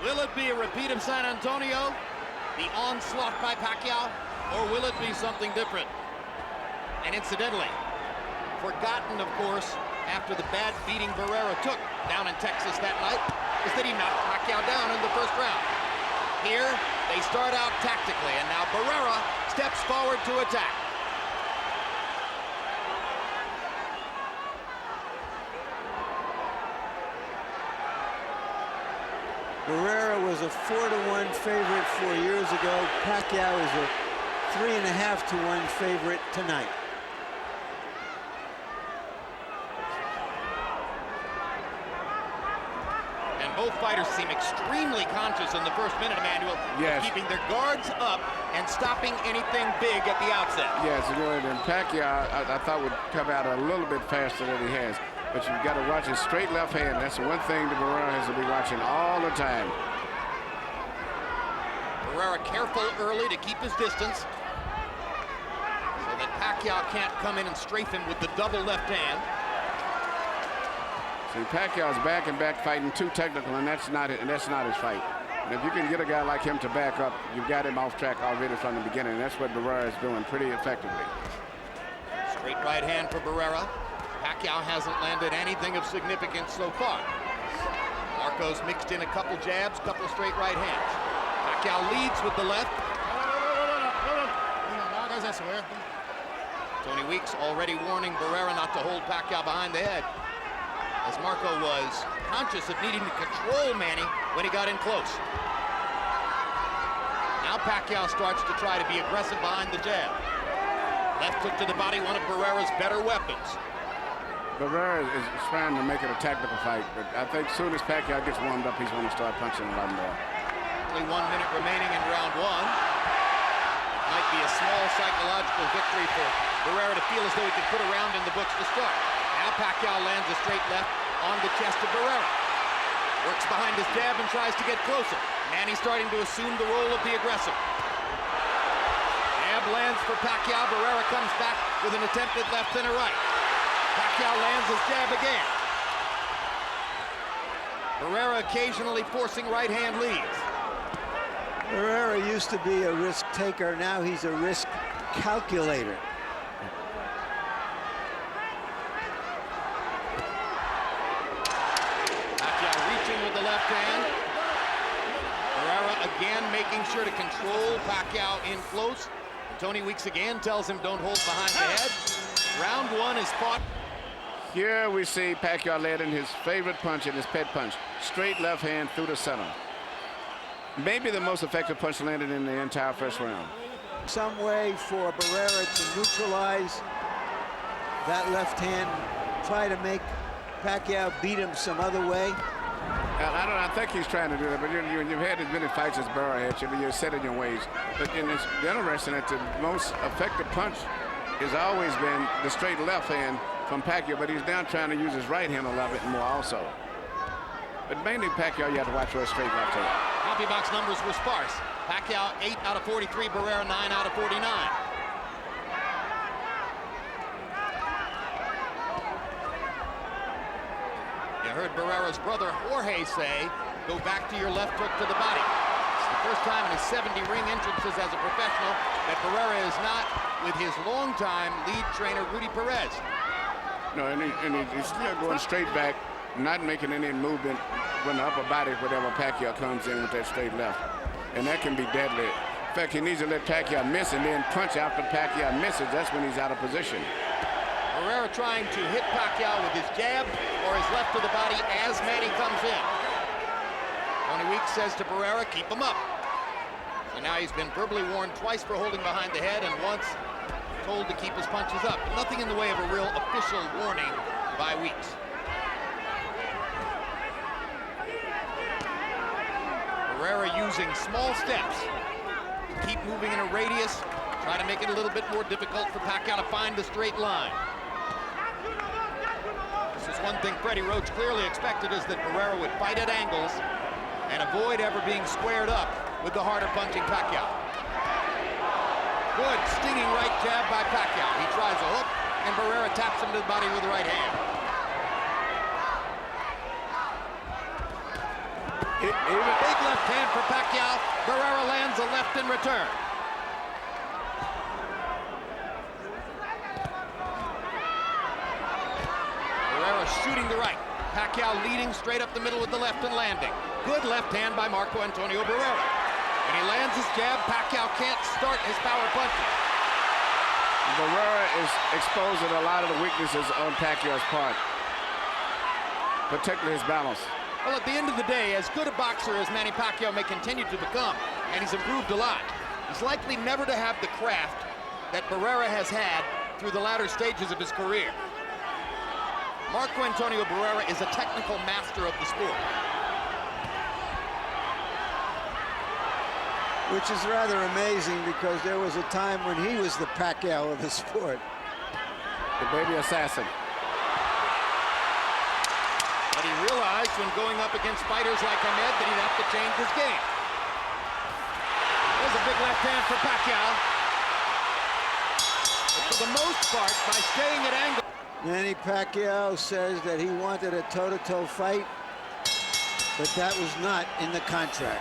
Will it be a repeat of San Antonio, the onslaught by Pacquiao, or will it be something different? And incidentally, forgotten, of course, after the bad beating Barrera took down in Texas that night, is that he knocked Pacquiao down in the first round. Here, they start out tactically, and now Barrera steps forward to attack. Barrera was a 4-to-1 favorite 4 years ago. Pacquiao is a 3.5-to-1 favorite tonight. Both fighters seem extremely conscious in the first minute, Emmanuel, yes, of keeping their guards up and stopping anything big at the outset. Yes, and Pacquiao, I thought would come out a little bit faster than he has. But you've got to watch his straight left hand. That's the one thing that Barrera has to be watching all the time. Barrera careful early to keep his distance so that Pacquiao can't come in and strafe him with the double left hand. See, Pacquiao's back and back fighting too technical, and that's not his fight. And if you can get a guy like him to back up, you've got him off track already from the beginning. And that's what Barrera is doing pretty effectively. Straight right hand for Barrera. Pacquiao hasn't landed anything of significance so far. Marcos mixed in a couple jabs, couple straight right hands. Pacquiao leads with the left. Tony Weeks already warning Barrera not to hold Pacquiao behind the head, as Marco was conscious of needing to control Manny when he got in close. Now Pacquiao starts to try to be aggressive behind the jab. Left hook to the body, one of Barrera's better weapons. Barrera is trying to make it a tactical fight, but I think as soon as Pacquiao gets warmed up, he's going to start punching a lot more. Only 1 minute remaining in round one. Might be a small psychological victory for Barrera to feel as though he could put a round in the books to start. Now Pacquiao lands a straight left on the chest of Barrera. Works behind his jab and tries to get closer. Manny starting to assume the role of the aggressor. Jab lands for Pacquiao. Barrera comes back with an attempted left and a right. Pacquiao lands his jab again. Barrera occasionally forcing right hand leads. Barrera used to be a risk taker. Now he's a risk calculator. Again, making sure to control Pacquiao in close. And Tony Weeks again tells him don't hold behind the head. Round one is fought. Here we see Pacquiao landing his favorite punch and his pet punch. Straight left hand through the center. Maybe the most effective punch landed in the entire first round. Some way for Barrera to neutralize that left hand, try to make Pacquiao beat him some other way. I think he's trying to do that, but you've had as many fights as Barrera had, you're set in your ways. But it's interesting that the most effective punch has always been the straight left hand from Pacquiao, but he's now trying to use his right hand a little bit more also. But mainly Pacquiao, you have to watch for a straight left hand. Copy box numbers were sparse. Pacquiao 8 out of 43, Barrera 9 out of 49. Heard Barrera's brother Jorge say, go back to your left hook to the body. It's the first time in his 70 ring entrances as a professional that Barrera is not with his longtime lead trainer, Rudy Perez. No, and he's still going straight back, not making any movement when the upper body, whatever Pacquiao comes in with that straight left. And that can be deadly. In fact, he needs to let Pacquiao miss and then punch after Pacquiao misses. That's when he's out of position. Barrera trying to hit Pacquiao with his jab or his left to the body as Manny comes in. Tony Weeks says to Barrera, keep him up. So now he's been verbally warned twice for holding behind the head and once told to keep his punches up. But nothing in the way of a real official warning by Weeks. Barrera using small steps to keep moving in a radius, try to make it a little bit more difficult for Pacquiao to find the straight line. This is one thing Freddie Roach clearly expected, is that Barrera would fight at angles and avoid ever being squared up with the harder punching Pacquiao. Good stinging right jab by Pacquiao. He tries a hook and Barrera taps him to the body with the right hand. Big left hand for Pacquiao. Barrera lands a left in return. Barrera shooting to right. Pacquiao leading straight up the middle with the left and landing. Good left hand by Marco Antonio Barrera. When he lands his jab, Pacquiao can't start his power punches. Barrera is exposing a lot of the weaknesses on Pacquiao's part, particularly his balance. Well, at the end of the day, as good a boxer as Manny Pacquiao may continue to become, and he's improved a lot, he's likely never to have the craft that Barrera has had through the latter stages of his career. Marco Antonio Barrera is a technical master of the sport. Which is rather amazing because there was a time when he was the Pacquiao of the sport. The baby assassin. But he realized when going up against fighters like Ahmed that he'd have to change his game. There's a big left hand for Pacquiao. But for the most part, by staying at angle. Manny Pacquiao says that he wanted a toe-to-toe fight, but that was not in the contract.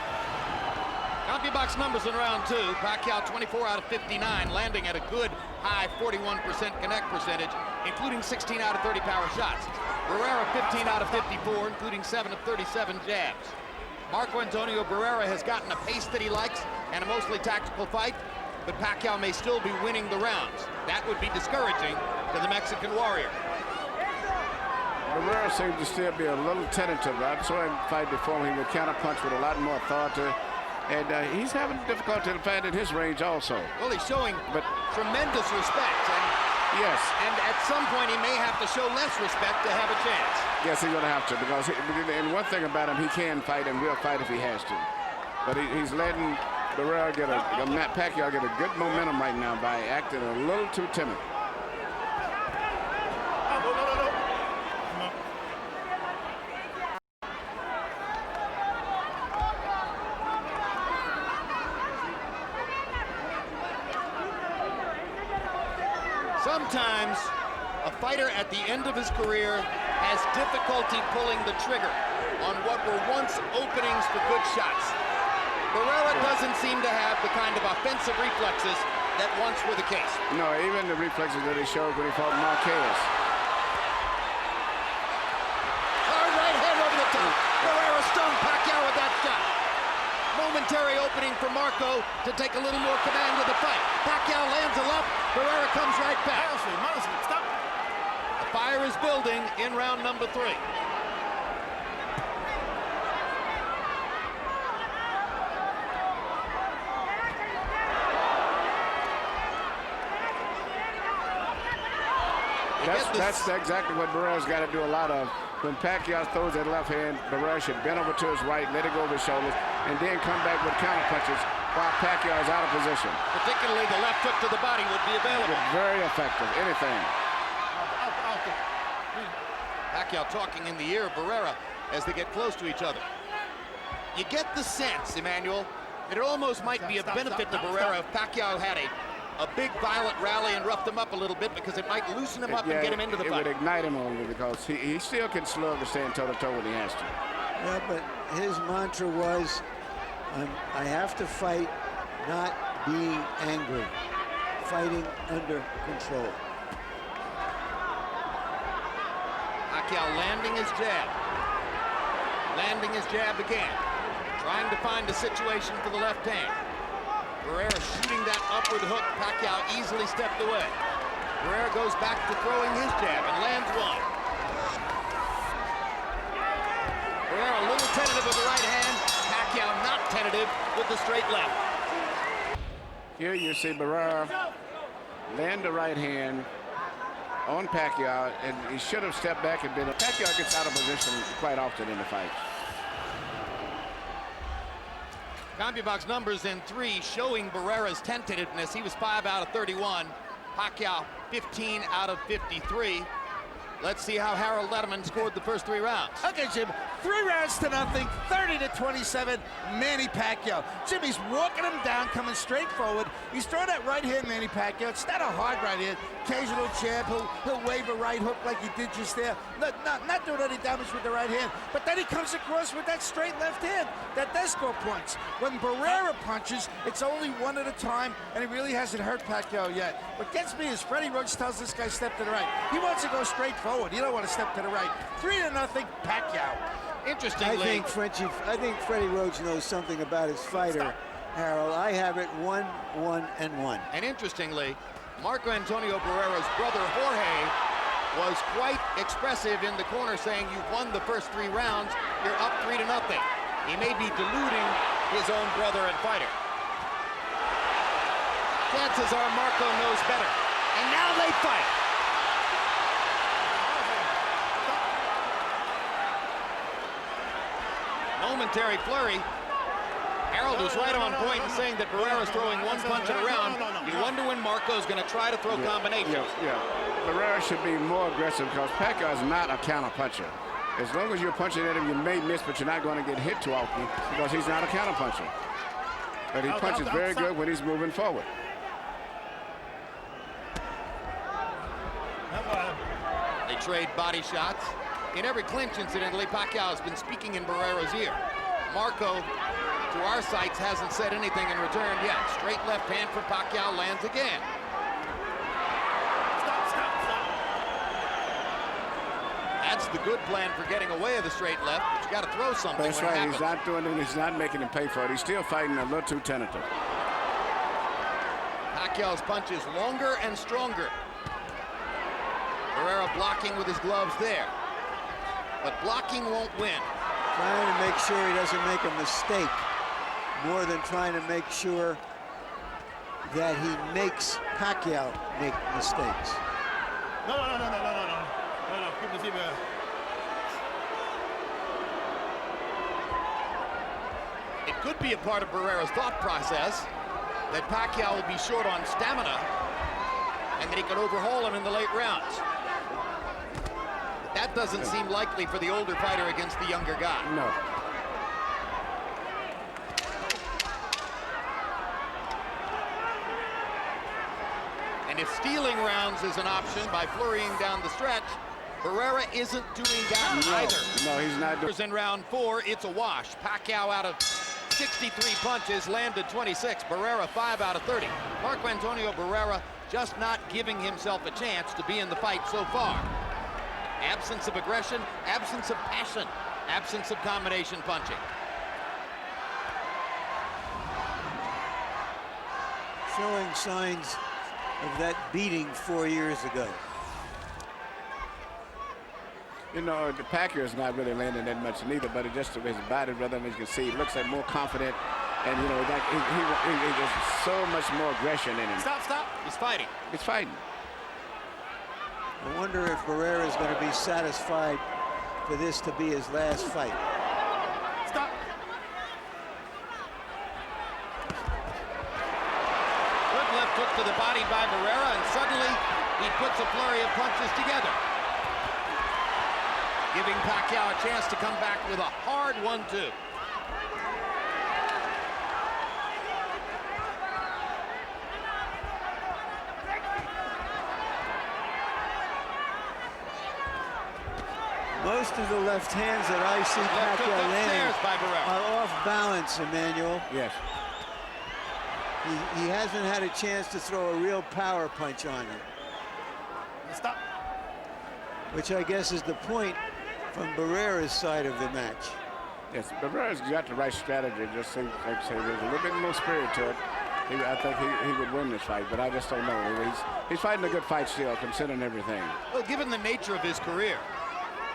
CompuBox numbers in round two. Pacquiao 24 out of 59, landing at a good high 41% connect percentage, including 16 out of 30 power shots. Barrera 15 out of 54, including 7 of 37 jabs. Marco Antonio Barrera has gotten a pace that he likes and a mostly tactical fight, but Pacquiao may still be winning the rounds. That would be discouraging to the Mexican warrior. Barrera seems to still be a little tentative. I saw him fight before. He would counterpunch with a lot more authority. And he's having difficulty finding his range also. Well, he's showing tremendous respect. And, yes. And at some point, he may have to show less respect to have a chance. Yes, he's going to have to. Because and one thing about him, he can fight and will fight if he has to. But he's letting Barrera get Pacquiao get a good momentum right now by acting a little too timid. Sometimes a fighter at the end of his career has difficulty pulling the trigger on what were once openings for good shots. Barrera doesn't seem to have the kind of offensive reflexes that once were the case. No, even the reflexes that he showed when he fought Marquez. Hard right hand over the top. Barrera stung Pacquiao with that shot. Momentary opening for Marco to take a little more command of the fight. Pacquiao lands a left. Barrera comes right back. The fire is building in round number 3. That's exactly what Barrera's got to do a lot of. When Pacquiao throws that left hand, Barrera should bend over to his right, let it go over his shoulders, and then come back with counter punches while Pacquiao is out of position. Particularly the left hook to the body would be available. Very effective, anything. Pacquiao talking in the ear of Barrera as they get close to each other. You get the sense, Emmanuel, that it almost might be a benefit to Barrera if Pacquiao had a big violent rally and roughed him up a little bit, because it might loosen him up and get him into the fight. It would ignite him a little bit because he still can slug to stand toe-to-toe when he has to. Yeah, but his mantra was, I have to fight not being angry, fighting under control. Pacquiao landing his jab. Landing his jab again. Trying to find a situation for the left hand. Barrera shooting that upward hook. Pacquiao easily stepped away. Barrera goes back to throwing his jab and lands one. Barrera a little tentative with the right hand. Pacquiao not tentative with the straight left. Here you see Barrera land the right hand on Pacquiao, and he should have stepped back and been. Pacquiao gets out of position quite often in the fight. CompuBox numbers in 3 showing Barrera's tentativeness. He was 5 out of 31. Pacquiao 15 out of 53. Let's see how Harold Letterman scored the first 3 rounds. Okay, Jim. 3 rounds to nothing, 30-27, Manny Pacquiao. Jimmy's walking him down, coming straight forward. He's throwing that right hand, Manny Pacquiao. It's not a hard right hand. Occasional jab, he'll wave a right hook like he did just there. Not doing any damage with the right hand. But then he comes across with that straight left hand. That does score points. When Barrera punches, it's only one at a time, and he really hasn't hurt Pacquiao yet. What gets me is Freddie Rhodes tells this guy step to the right. He wants to go straight forward. You don't want to step to the right. 3-0, Pacquiao. Interestingly, I think Freddie Rhodes knows something about his fighter, Harold. I have it 1-1-1. and interestingly, Marco Antonio Barrera's brother Jorge was quite expressive in the corner, saying you've won the first 3 rounds, you're up 3-0. He may be deluding his own brother and fighter. Chances are Marco knows better. And now they fight. Momentary flurry. Harold was right on point in saying that Barrera's throwing one punch in a round. You wonder when Marco's going to try to throw combinations. Yeah. Barrera should be more aggressive because Pacquiao is not a counter puncher. As long as you're punching at him, you may miss, but you're not going to get hit too often because he's not a counter puncher. But he punches very good when he's moving forward. They trade body shots. In every clinch, incidentally, Pacquiao has been speaking in Barrera's ear. Marco, to our sights, hasn't said anything in return yet. Straight left hand for Pacquiao lands again. That's the good plan for getting away of the straight left, but you got to throw something. That's right. He's not doing it. He's not making him pay for it. He's still fighting a little too tentative. Pacquiao's punch is longer and stronger. Barrera blocking with his gloves there. But blocking won't win. Trying to make sure he doesn't make a mistake more than trying to make sure that he makes Pacquiao make mistakes. No. It could be a part of Barrera's thought process that Pacquiao will be short on stamina and that he could overhaul him in the late rounds. But that doesn't seem likely for the older fighter against the younger guy. No. And if stealing rounds is an option by flurrying down the stretch, Barrera isn't doing that either. No, he's not doing. In round 4, it's a wash. Pacquiao out of 63 punches landed 26. Barrera 5 out of 30. Marco Antonio Barrera just not giving himself a chance to be in the fight so far. Absence of aggression, absence of passion, absence of combination punching. Showing signs of that beating 4 years ago. You know, the Pacquiao's not really landing that much neither, but it just his body, rather than you can see, he looks like more confident, and you know, like he there's so much more aggression in him. Stop. He's fighting. He's fighting. I wonder if Barrera is going to be satisfied for this to be his last fight. Stop. Good left hook to the body by Barrera, and suddenly he puts a flurry of punches together, giving Pacquiao a chance to come back with a hard 1-2. Most of the left hands that I see Left hook Pacquiao landing upstairs by Barrera. are off balance, Emmanuel. Yes. He hasn't had a chance to throw a real power punch on him. Stop. Which I guess is the point from Barrera's side of the match. Yes, Barrera's got the right strategy. Just like I say, there's a little bit more spirit to it. I think he would win this fight, but I just don't know. He's fighting a good fight still, considering everything. Well, given the nature of his career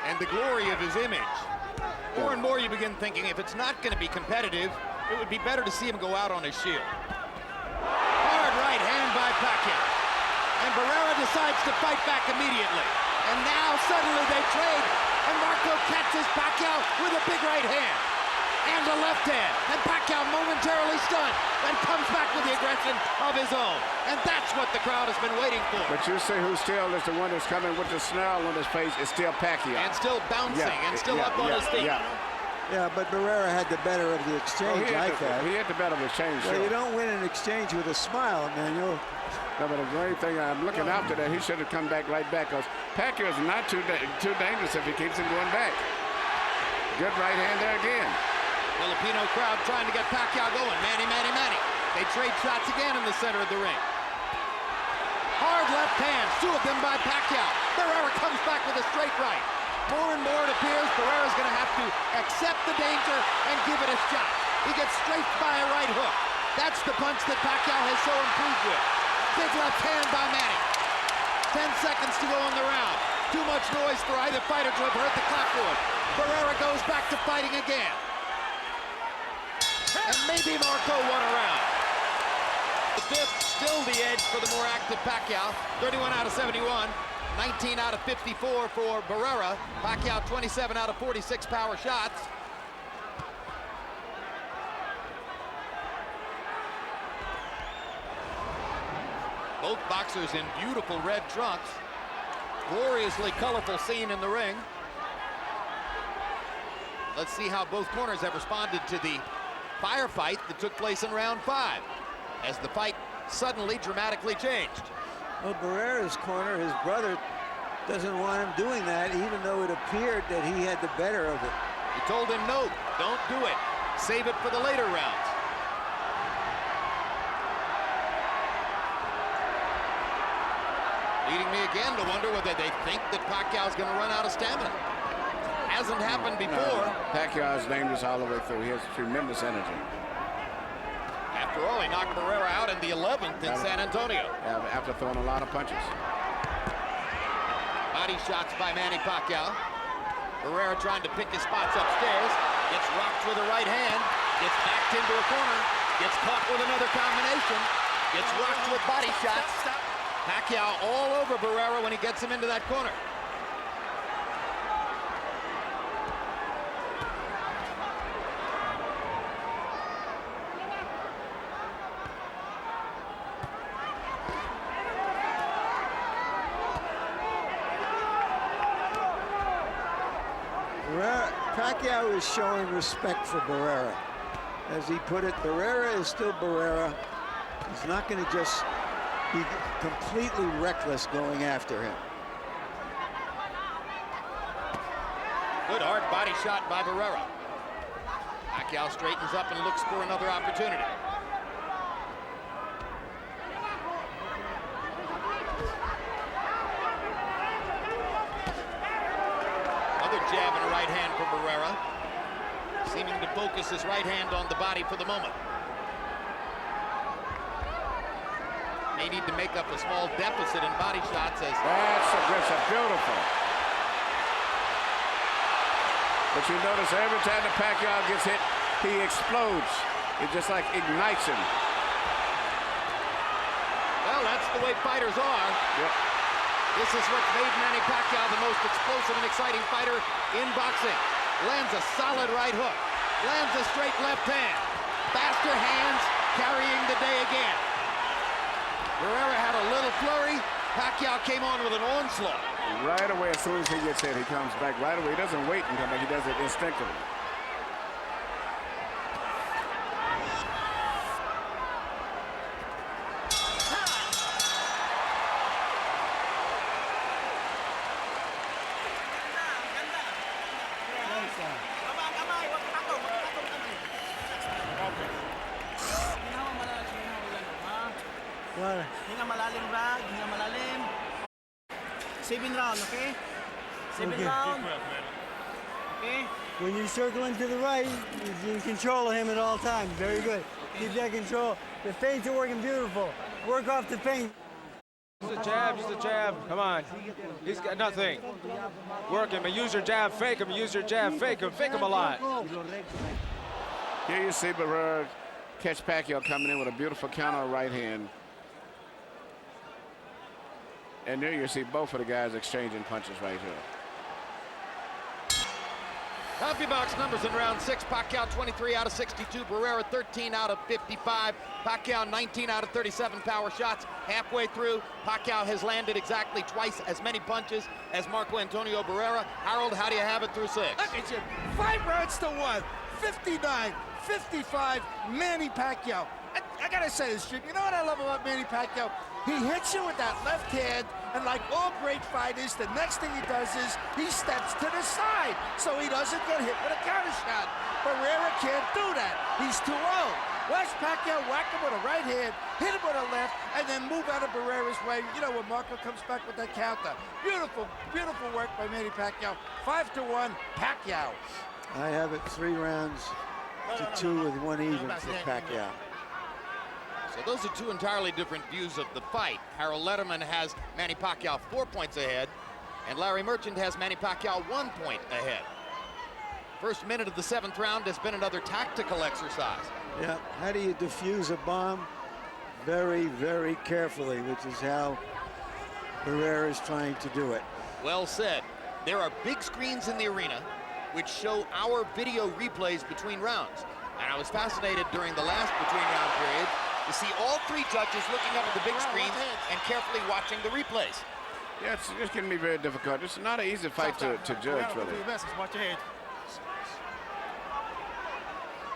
and the glory of his image, more and more you begin thinking if it's not going to be competitive, it would be better to see him go out on his shield. Hard right hand by Pacquiao. And Barrera decides to fight back immediately. And now suddenly they trade, and Marco catches Pacquiao with a big right hand and a left hand. And Pacquiao momentarily stunned, and comes back with the aggression of his own. And that's what the crowd has been waiting for. But you see who still is the one that's coming with the snarl on his face is still Pacquiao. And still bouncing and still up on his feet. Yeah, but Barrera had the better of the exchange, I thought. He had the better of the exchange. Well, sure. you don't win an exchange with a smile, Emmanuel. No, but the great thing, I'm looking after that, he should have come back right back, because Pacquiao is not too dangerous if he keeps him going back. Good right hand there again. Filipino crowd trying to get Pacquiao going. Manny. They trade shots again in the center of the ring. Hard left hands, two of them by Pacquiao. Barrera comes back with a straight right. More and more it appears Barrera's going to have to accept the danger and give it a shot. He gets strafed by a right hook. That's the punch that Pacquiao has so improved with. Big left hand by Manny. 10 seconds to go in the round. Too much noise for either fighter to have heard the clapboard. Barrera goes back to fighting again. And maybe Marco won a round. The fifth, still the edge for the more active Pacquiao. 31 out of 71. 19 out of 54 for Barrera. Pacquiao 27 out of 46 power shots. Both boxers in beautiful red trunks. Gloriously colorful scene in the ring. Let's see how both corners have responded to the firefight that took place in round 5, as the fight suddenly dramatically changed. Well, Barrera's corner, his brother, doesn't want him doing that, even though it appeared that he had the better of it. He told him, no, don't do it. Save it for the later rounds. Leading me again to wonder whether they think that Pacquiao's going to run out of stamina. Hasn't happened before. No. Pacquiao is dangerous all the way through. He has tremendous energy. After all, he knocked Barrera out in the 11th in San Antonio. After throwing a lot of punches. Body shots by Manny Pacquiao. Barrera trying to pick his spots upstairs. Gets rocked with a right hand. Gets backed into a corner. Gets caught with another combination. Gets rocked with body shots. Pacquiao all over Barrera when he gets him into that corner. Pacquiao is showing respect for Barrera. As he put it, Barrera is still Barrera. He's not going to just be completely reckless going after him. Good hard body shot by Barrera. Pacquiao straightens up and looks for another opportunity. Jab and a right hand for Barrera, seeming to focus his right hand on the body for the moment. May need to make up a small deficit in body shots as... That's aggressive, beautiful. But you notice every time the Pacquiao gets hit, he explodes. It just like ignites him. Well, that's the way fighters are. Yep. This is what's made Manny Pacquiao the most explosive and exciting fighter in boxing. Lands a solid right hook. Lands a straight left hand. Faster hands carrying the day again. Barrera had a little flurry. Pacquiao came on with an onslaught. Right away, as soon as he gets hit, he comes back right away. He doesn't wait and come back. He does it instinctively. Hinga malalim, Brad. Hinga malalim. 7 round, okay? 7 round. Okay? When you circle him to the right, you're in control of him at all times. Very good. Keep that control. The feints are working beautiful. Work off the feint. Use a jab, use a jab. Come on. He's got nothing. Work him and use your jab, fake him, use your jab, fake him a lot. Here you see Barrera catch Pacquiao coming in with a beautiful counter right hand. And there you see both of the guys exchanging punches right here. CompuBox numbers in round 6. Pacquiao 23 out of 62. Barrera 13 out of 55. Pacquiao 19 out of 37 power shots. Halfway through, Pacquiao has landed exactly twice as many punches as Marco Antonio Barrera. Harold, how do you have it through 6? Look at you. 5 rounds to 1. 59-55, Manny Pacquiao. I gotta say this, Jim. You know what I love about Manny Pacquiao? He hits you with that left hand, and like all great fighters, the next thing he does is he steps to the side so he doesn't get hit with a counter shot. Barrera can't do that. He's too old. Watch Pacquiao whack him with a right hand, hit him with a left, and then move out of Barrera's way. You know, when Marco comes back with that counter. Beautiful, beautiful work by Manny Pacquiao. 5-1, Pacquiao. I have it 3 rounds to 2 with 1 even for Pacquiao. So those are 2 entirely different views of the fight. Harold Letterman has Manny Pacquiao 4 points ahead, and Larry Merchant has Manny Pacquiao 1 point ahead. First minute of the 7th round has been another tactical exercise. Yeah, how do you defuse a bomb? Very, very carefully, which is how Barrera is trying to do it. Well said. There are big screens in the arena which show our video replays between rounds. And I was fascinated during the last between-round period to see all 3 judges looking up at the big screens and carefully watching the replays. Yeah, it's going to be very difficult. It's not an easy fight to judge, really. Watch your head.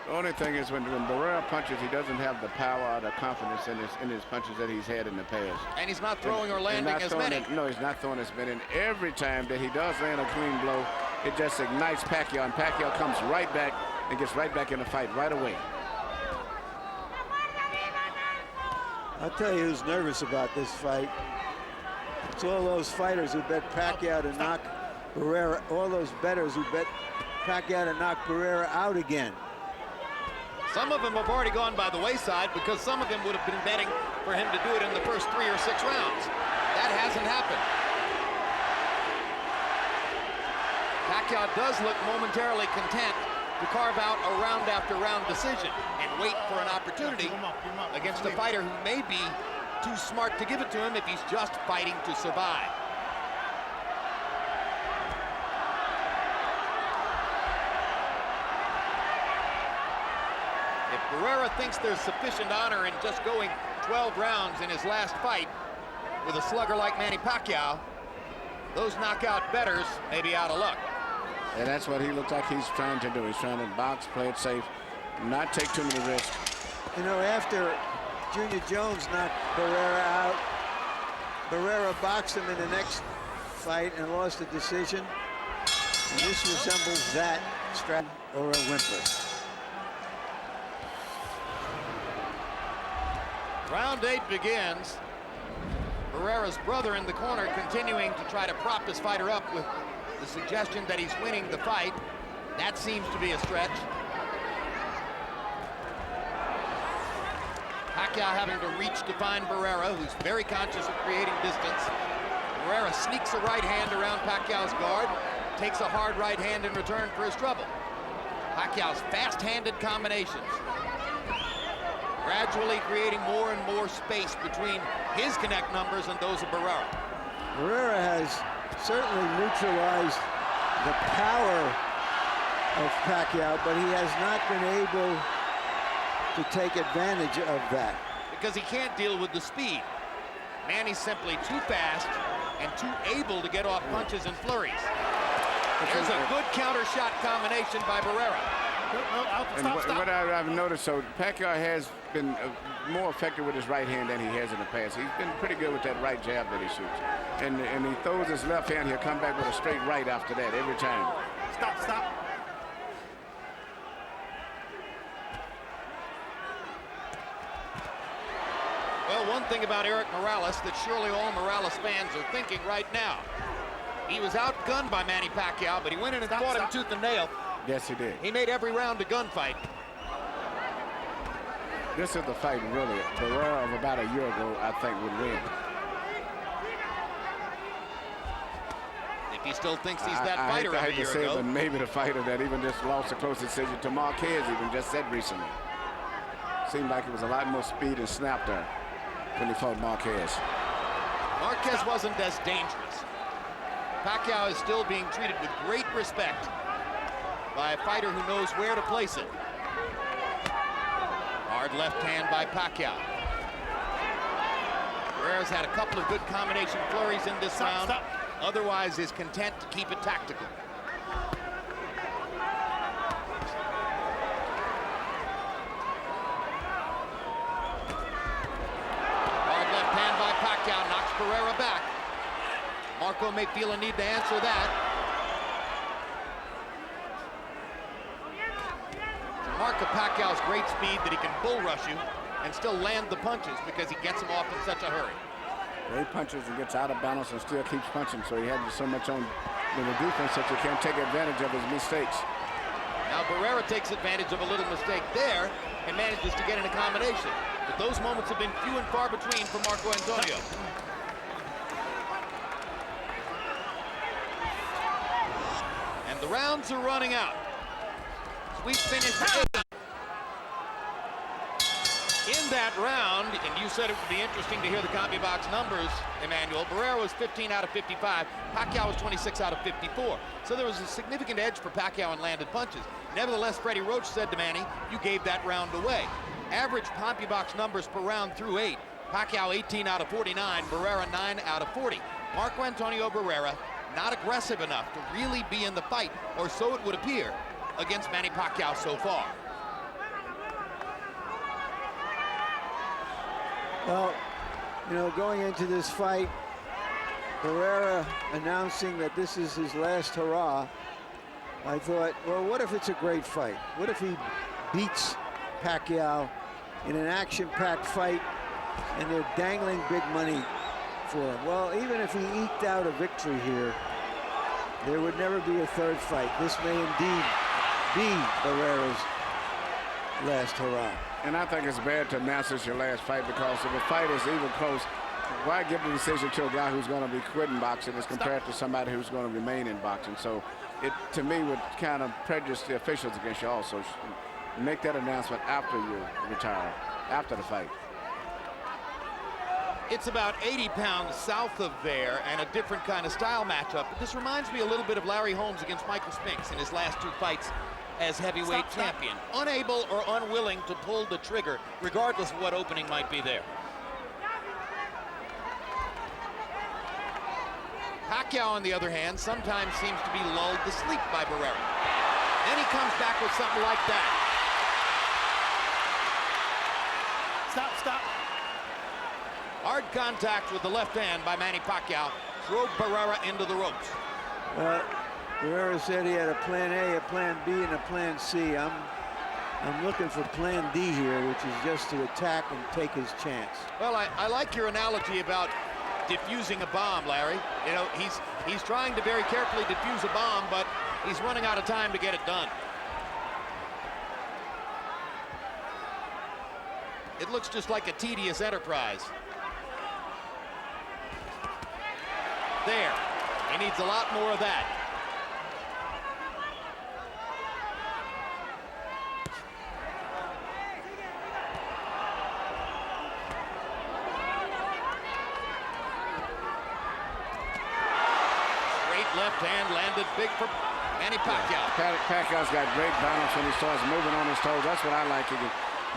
The only thing is when Barrera punches, he doesn't have the power or the confidence in his punches that he's had in the past. And he's not throwing or landing as many. No, he's not throwing as many. And every time that he does land a clean blow, it just ignites Pacquiao, and Pacquiao comes right back and gets right back in the fight right away. I'll tell you who's nervous about this fight. It's all those fighters who bet Pacquiao to knock Barrera, all those bettors who bet Pacquiao to knock Barrera out again. Some of them have already gone by the wayside because some of them would have been betting for him to do it in the first 3 or 6 rounds. That hasn't happened. Pacquiao does look momentarily content to carve out a round after round decision and wait for an opportunity against a fighter who may be too smart to give it to him if he's just fighting to survive. If Barrera thinks there's sufficient honor in just going 12 rounds in his last fight with a slugger like Manny Pacquiao, those knockout bettors may be out of luck. And that's what he looks like he's trying to do. He's trying to box, play it safe, not take too many risks. You know, after Junior Jones knocked Barrera out, Barrera boxed him in the next fight and lost the decision. And this resembles that strap or a whimper. Round 8 begins. Barrera's brother in the corner continuing to try to prop his fighter up with the suggestion that he's winning the fight. That seems to be a stretch. Pacquiao having to reach to find Barrera, who's very conscious of creating distance. Barrera sneaks a right hand around Pacquiao's guard, takes a hard right hand in return for his trouble. Pacquiao's fast-handed combinations, gradually creating more and more space between his connect numbers and those of Barrera. Barrera has certainly neutralized the power of Pacquiao, but he has not been able to take advantage of that. Because he can't deal with the speed. Manny's simply too fast and too able to get off punches and flurries. There's a good counter shot combination by Barrera. And what I've noticed, so Pacquiao has been more effective with his right hand than he has in the past. He's been pretty good with that right jab that he shoots. And he throws his left hand, he'll come back with a straight right after that every time. Stop. Well, one thing about Eric Morales that surely all Morales fans are thinking right now. He was outgunned by Manny Pacquiao, but he went in and fought him tooth and nail. Yes, he did. He made every round a gunfight. This is the fight, really. Barrera of about a year ago, I think, would win. If he still thinks he's that fighter of a year ago. But maybe the fighter that even just lost a close decision to Marquez even just said recently. Seemed like it was a lot more speed and snap there when he fought Marquez. Marquez wasn't as dangerous. Pacquiao is still being treated with great respect. by a fighter who knows where to place it. Hard left hand by Pacquiao. Barrera's had a couple of good combination flurries in this round. Otherwise is content to keep it tactical. Hard left hand by Pacquiao knocks Barrera back. Marco may feel a need to answer that. Marco Pacquiao's great speed that he can bull rush you and still land the punches because he gets them off in such a hurry. Well, he punches and gets out of balance and still keeps punching, so he has so much on the defense that you can't take advantage of his mistakes. Now Barrera takes advantage of a little mistake there and manages to get an accommodation. But those moments have been few and far between for Marco Antonio. And the rounds are running out. We've finished 8. In that round, and you said it would be interesting to hear the CompuBox numbers, Emmanuel, Barrera was 15 out of 55, Pacquiao was 26 out of 54. So there was a significant edge for Pacquiao in landed punches. Nevertheless, Freddie Roach said to Manny, you gave that round away. Average CompuBox numbers per round through 8, Pacquiao 18 out of 49, Barrera 9 out of 40. Marco Antonio Barrera not aggressive enough to really be in the fight, or so it would appear, against Manny Pacquiao so far. Well, you know, going into this fight, Barrera announcing that this is his last hurrah, I thought, well, what if it's a great fight? What if he beats Pacquiao in an action-packed fight and they're dangling big money for him? Well, even if he eked out a victory here, there would never be a third fight. This may indeed be Barrera's last hurrah. And I think it's bad to announce it's your last fight, because if a fight is even close, why give the decision to a guy who's going to be quitting boxing as compared to somebody who's going to remain in boxing? So it, to me, would kind of prejudice the officials against you also. Make that announcement after you retire, after the fight. It's about 80 pounds south of there and a different kind of style matchup. But this reminds me a little bit of Larry Holmes against Michael Spinks in his last 2 fights as heavyweight champion. Unable or unwilling to pull the trigger, regardless of what opening might be there. Pacquiao, on the other hand, sometimes seems to be lulled to sleep by Barrera. Then he comes back with something like that. Stop. Hard contact with the left hand by Manny Pacquiao drove Barrera into the ropes. Barrera said he had a plan A, a plan B, and a plan C. I'm looking for plan D here, which is just to attack and take his chance. Well, I like your analogy about diffusing a bomb, Larry. You know, he's trying to very carefully diffuse a bomb, but he's running out of time to get it done. It looks just like a tedious enterprise. There. He needs a lot more of that. Left hand landed big for Manny Pacquiao. Pacquiao's got great balance when he starts moving on his toes. That's what I like. He can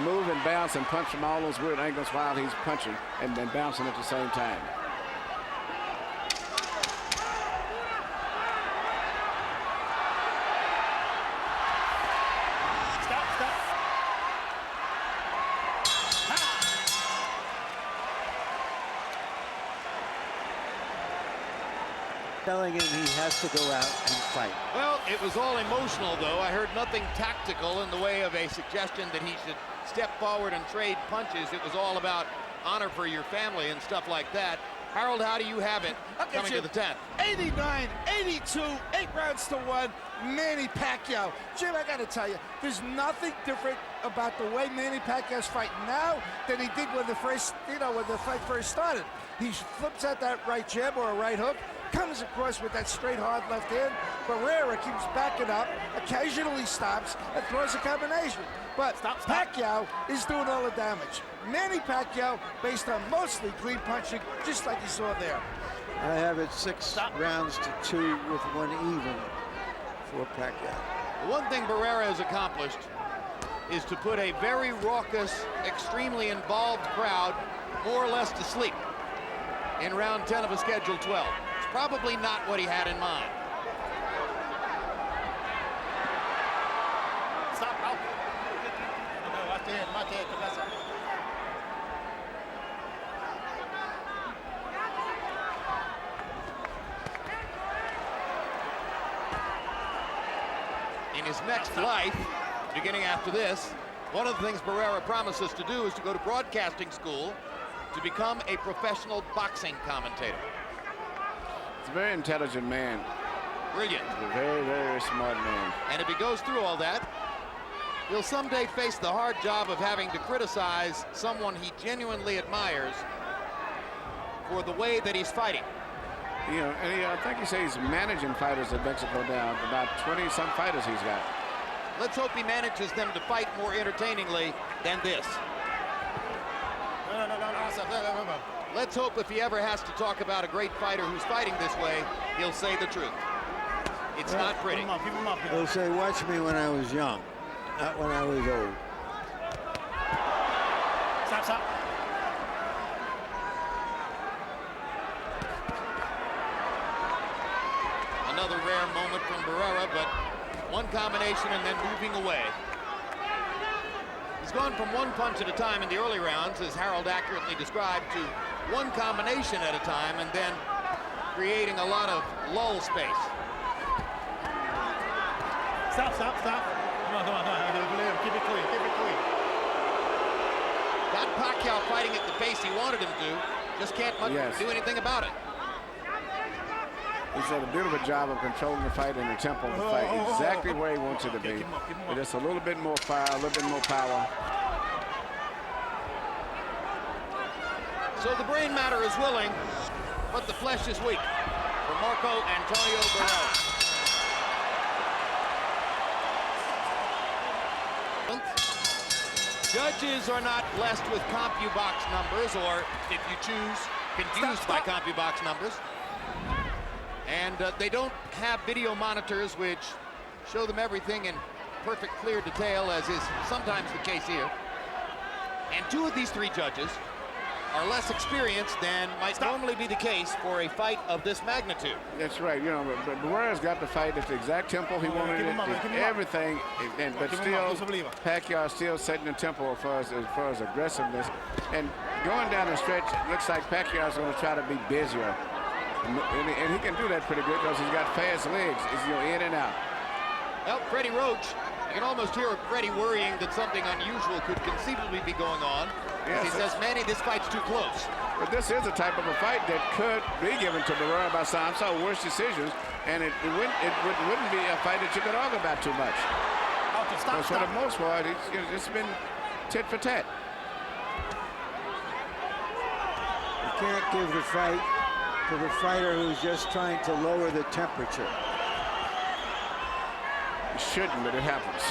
move and bounce and punch from all those weird angles while he's punching and then bouncing at the same time. Telling him he has to go out and fight. Well, it was all emotional, though. I heard nothing tactical in the way of a suggestion that he should step forward and trade punches. It was all about honor for your family and stuff like that. Harold, how do you have it coming to the 10th? 89, 82, 8 rounds to 1, Manny Pacquiao. Jim, I got to tell you, there's nothing different about the way Manny Pacquiao's fighting now than he did when the fight first started. He flips out that right jab or a right hook, comes across with that straight hard left hand. Barrera keeps backing up, occasionally stops, and throws a combination. But Pacquiao is doing all the damage. Manny Pacquiao, based on mostly clean punching, just like you saw there. I have it 6 rounds to 2 with 1 even for Pacquiao. The one thing Barrera has accomplished is to put a very raucous, extremely involved crowd more or less to sleep in round 10 of a scheduled 12. It's probably not what he had in mind. Stop, out. Mate, cabeza. In his next life, beginning after this, one of the things Barrera promises to do is to go to broadcasting school to become a professional boxing commentator. He's a very intelligent man. Brilliant. He's a very, very smart man. And if he goes through all that, he'll someday face the hard job of having to criticize someone he genuinely admires for the way that he's fighting. You know, and I think he says he's managing fighters in Mexico now, about 20-some fighters he's got. Let's hope he manages them to fight more entertainingly than this. No. Let's hope if he ever has to talk about a great fighter who's fighting this way, he'll say the truth. It's not pretty. Keep him up. He'll say, watch me when I was young, not when I was old. Stop. Another rare moment from Barrera, but one combination and then moving away. He's gone from one punch at a time in the early rounds, as Harold accurately described, to one combination at a time and then creating a lot of lull space. Stop. Come on. Keep it clean. Got Pacquiao fighting at the pace he wanted him to, just can't do anything about it. He's done a beautiful job of controlling the fight and the tempo of the fight exactly where he wants it to be. Keep him up. Just a little bit more fire, a little bit more power. So the brain matter is willing, but the flesh is weak for Marco Antonio Barrera. Judges are not blessed with CompuBox numbers, or if you choose, confused by CompuBox numbers. And they don't have video monitors which show them everything in perfect, clear detail, as is sometimes the case here. And two of these three judges are less experienced than might normally be the case for a fight of this magnitude. That's right. You know, but Barrera's got the fight at the exact tempo he wanted it, everything, but still, Pacquiao still setting the tempo as far as aggressiveness. And going down the stretch, it looks like Pacquiao's going to try to be busier. And he can do that pretty good because he's got fast legs. He's, in and out. Well, Freddie Roach, you can almost hear Freddie worrying that something unusual could conceivably be going on. Yes, he says, Manny, this fight's too close. But this is a type of a fight that could be given to Barrera by some worse decisions, and it wouldn't be a fight that you could argue about too much. Because for the most part, it's been tit for tat. You can't give the fight to the fighter who's just trying to lower the temperature. You shouldn't, but it happens.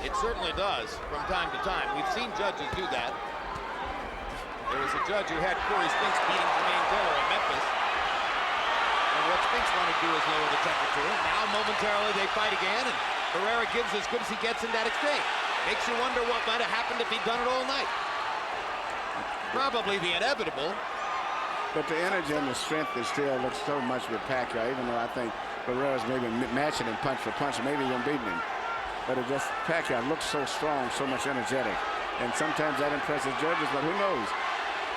It certainly does from time to time. We've seen judges do that. There was a judge who had Corey Spinks beating Jermaine Taylor in Memphis. And what Spinks wanted to do is lower the temperature. Now momentarily they fight again, and Barrera gives as good as he gets in that exchange. Makes you wonder what might have happened if he'd done it all night. Probably the inevitable. But the energy and the strength is still looks so much with Pacquiao, even though I think Barrera's maybe matching him punch for punch, maybe even beating him. But it just, Pacquiao looks so strong, so much energetic. And sometimes that impresses judges, but who knows?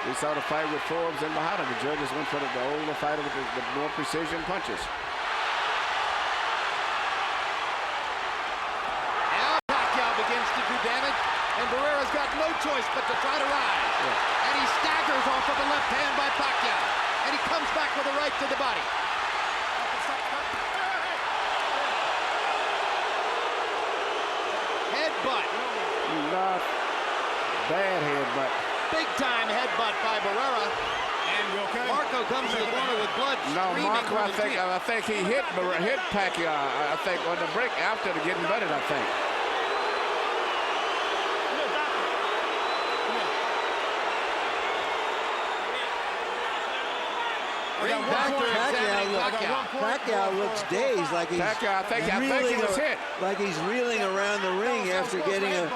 We saw the fight with Forbes and Mahada. The judges went for the older fighter with the more precision punches. Now Pacquiao begins to do damage, and Barrera's got no choice but to try to rise. Yeah. And he staggers off of a left hand by Pacquiao. And he comes back with a right to the body. Headbutt. Not bad headbutt. Big time headbutt by Barrera. And Marco comes to the corner with blood streaming. No, Marco, I think he hit Pacquiao, I think, on the break after the getting butted, I think. Pacquiao looks dazed, like he's Pacquiao, I think he was hit. Like he's reeling around the ring after getting a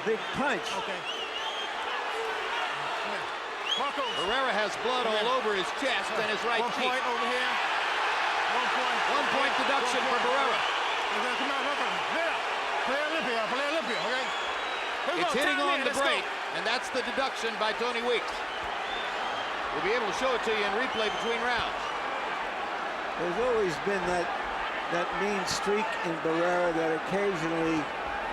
big punch. Okay. Barrera has blood all over his chest and his right cheek. 1 point over here. 1 point. 1 point deduction for Barrera. Come on, there. Play Olympia, okay? It's hitting on the break, and that's the deduction by Tony Weeks. We'll be able to show it to you in replay between rounds. There's always been that mean streak in Barrera that occasionally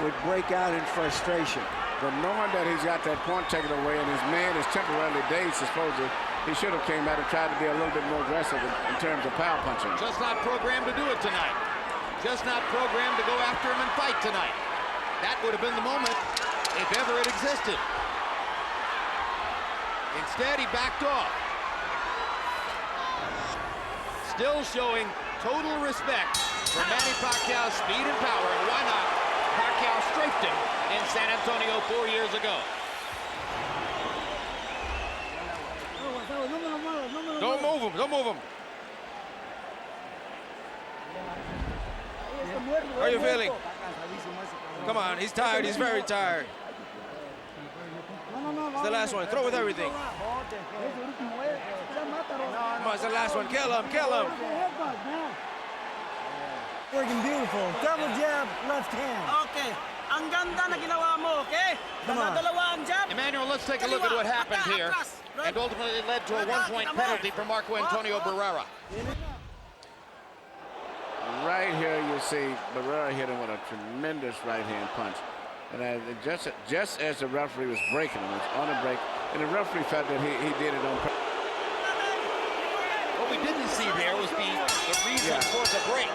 would break out in frustration. But knowing that he's got that point taken away and his man is temporarily dazed, supposedly, he should have came out and tried to be a little bit more aggressive in terms of power punching. Just not programmed to do it tonight. Just not programmed to go after him and fight tonight. That would have been the moment if ever it existed. Instead, he backed off. Still showing total respect for Manny Pacquiao's speed and power, and why not? Pacquiao strafed him in San Antonio 4 years ago. Don't move him. Don't move him. How are you feeling? Come on, he's tired. He's very tired. It's the last one. Throw with everything. Come on, it's the last one. Kill him. Kill him. Working beautiful. Double jab, left hand. Okay. Ang ganda na ginawa mo, okay? Dalawa ang jab. Emmanuel, let's take a look at what happened here, and ultimately led to a 1-point penalty for Marco Antonio Barrera. Right here, you see Barrera hit him with a tremendous right-hand punch. And just as the referee was breaking him, it was on a break, and the referee felt that he did it on purpose. What we didn't see there was the reason for the break.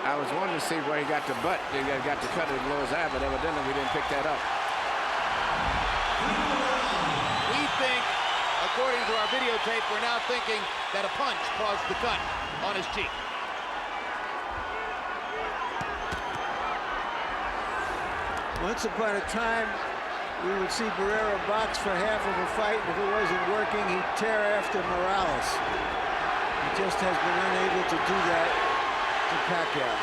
I was wanting to see where he got the butt. He got the cut in the lower eye, but evidently we didn't pick that up. We think, according to our videotape, we're now thinking that a punch caused the cut on his cheek. Once upon a time, we would see Barrera box for half of a fight, and if it wasn't working, he'd tear after Morales. He just has been unable to do that to Pacquiao.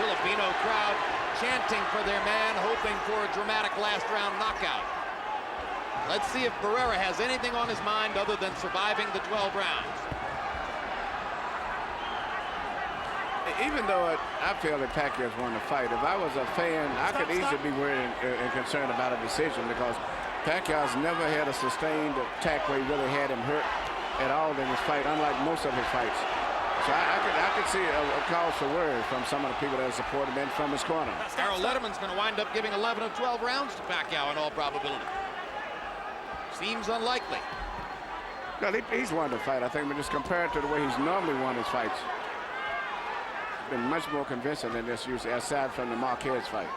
Filipino crowd chanting for their man, hoping for a dramatic last-round knockout. Let's see if Barrera has anything on his mind other than surviving the 12 rounds. Even though I feel that Pacquiao's won the fight, if I was a fan, I could easily be worried and concerned about a decision, because Pacquiao's never had a sustained attack where he really had him hurt at all in his fight, unlike most of his fights. So I could see a cause for worry from some of the people that support him and from his corner. Harold Letterman's going to wind up giving 11 of 12 rounds to Pacquiao in all probability. Seems unlikely. No, he's won the fight, I think, but just compared to the way he's normally won his fights, been much more convincing than this, usually, aside from the Marquez fight.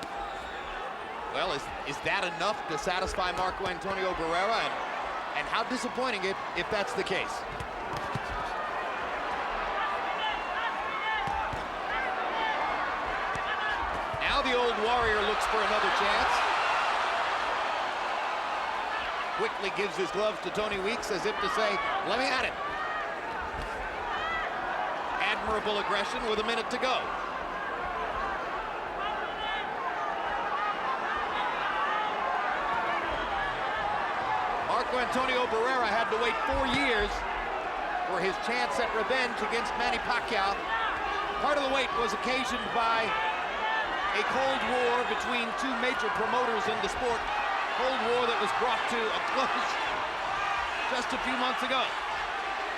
Well, is that enough to satisfy Marco Antonio Barrera? And how disappointing if that's the case. Now the old warrior looks for another chance. Quickly gives his gloves to Tony Weeks as if to say, let me at it. Admirable aggression with a minute to go. Marco Antonio Barrera had to wait 4 years for his chance at revenge against Manny Pacquiao. Part of the wait was occasioned by a Cold War between two major promoters in the sport. Cold War that was brought to a close just a few months ago.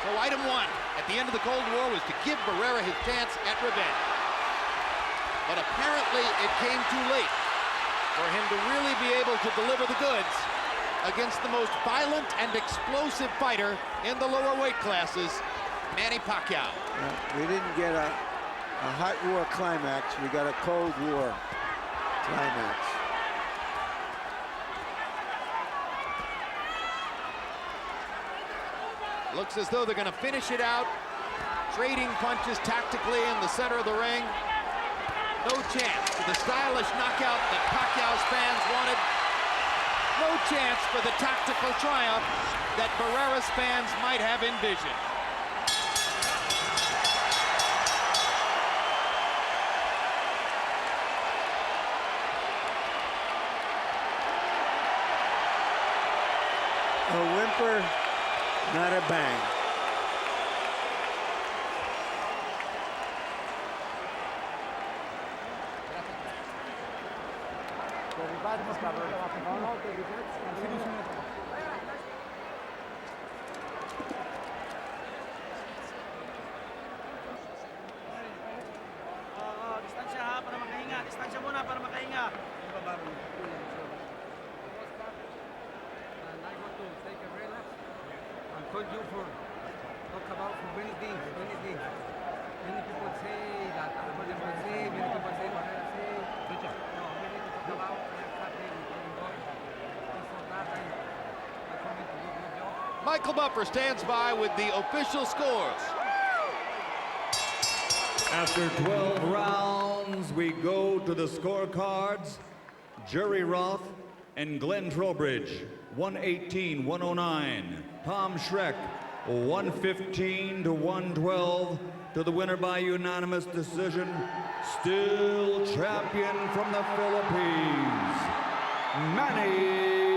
So item one at the end of the Cold War was to give Barrera his chance at revenge. But apparently it came too late for him to really be able to deliver the goods against the most violent and explosive fighter in the lower weight classes, Manny Pacquiao. We didn't get a hot war climax, we got a Cold War climax. Looks as though they're going to finish it out, trading punches tactically in the center of the ring. No chance for the stylish knockout that Pacquiao's fans wanted. no chance for the tactical triumph that Barrera's fans might have envisioned. A whimper, not a bang. Distansya ha, para makahinga. Distansya muna para makahinga. Told you for talk about for many things. Many people say that other people say, many people say Barrera say. No, many people talk about what's happening in God. And for that I come in to do a good job. Michael Buffer stands by with the official scores. After 12 rounds, we go to the scorecards. Jerry Roth and Glenn Trowbridge, 118-109. Tom Schreck, 115-112. To the winner by unanimous decision, still champion from the Philippines, Manny